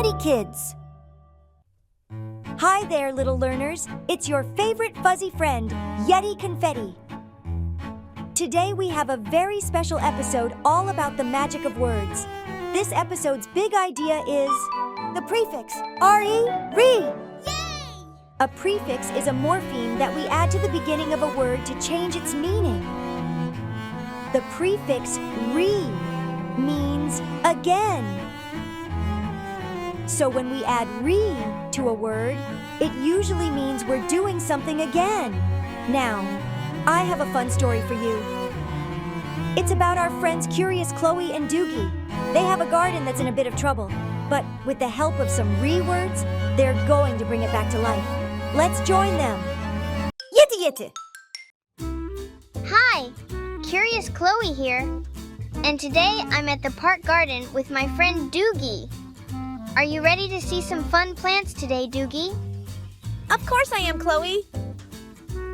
Confetti Kids. Hi there, little learners. It's your favorite fuzzy friend, Yeti Confetti. Today we have a very special episode all about the magic of words. This episode's big idea is the prefix, R-E, re. Yay! A prefix is a morpheme that we add to the beginning of a word to change its meaning. The prefix re means again. So when we add re to a word, it usually means we're doing something again. Now, I have a fun story for you. It's about our friends Curious Chloe and Doogie. They have a garden that's in a bit of trouble, but with the help of some re words, they're going to bring it back to life. Let's join them. Yeti Yeti! Hi, Curious Chloe here. And today I'm at the park garden with my friend Doogie. Are you ready to see some fun plants today, Doogie? Of course I am, Chloe.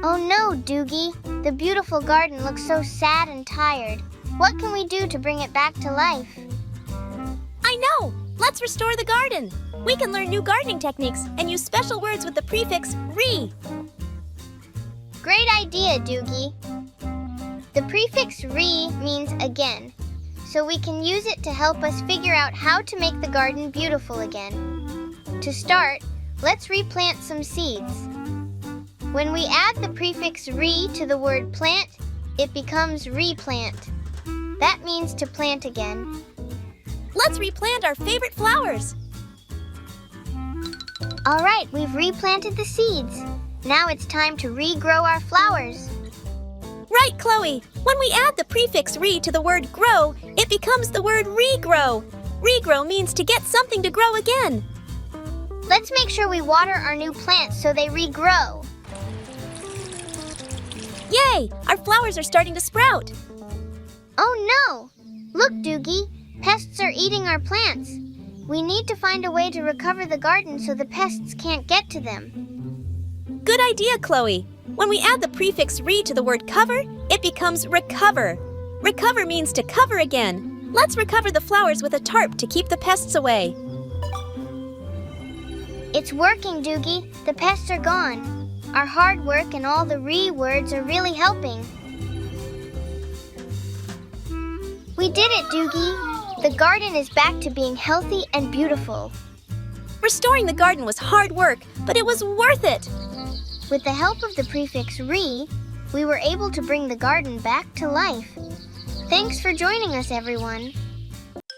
Oh no, Doogie. The beautiful garden looks so sad and tired. What can we do to bring it back to life? I know! Let's restore the garden. We can learn new gardening techniques and use special words with the prefix re. Great idea, Doogie. The prefix re means again, so we can use it to help us figure out how to make the garden beautiful again. To start, let's replant some seeds. When we add the prefix re to the word plant, it becomes replant. That means to plant again. Let's replant our favorite flowers. All right, we've replanted the seeds. Now it's time to regrow our flowers. Right, Chloe. When we add the prefix re to the word grow, it becomes the word regrow. Regrow means to get something to grow again. Let's make sure we water our new plants so they regrow. Yay! Our flowers are starting to sprout. Oh no! Look, Doogie, pests are eating our plants. We need to find a way to recover the garden so the pests can't get to them. Good idea, Chloe. When we add the prefix re to the word cover, it becomes recover. Recover means to cover again. Let's recover the flowers with a tarp to keep the pests away. It's working, Doogie. The pests are gone. Our hard work and all the re words are really helping. We did it, Doogie. The garden is back to being healthy and beautiful. Restoring the garden was hard work, but it was worth it. With the help of the prefix re, we were able to bring the garden back to life. Thanks for joining us, everyone.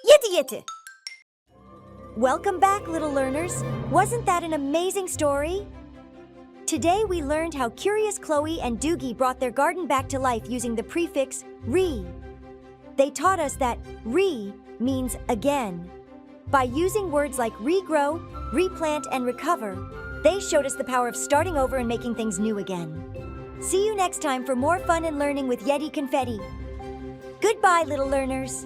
Yeti Yeti! Welcome back, little learners. Wasn't that an amazing story? Today we learned how Curious Chloe and Doogie brought their garden back to life using the prefix re. They taught us that re means again. By using words like regrow, replant, and recover, they showed us the power of starting over and making things new again. See you next time for more fun and learning with Yeti Confetti. Goodbye, little learners.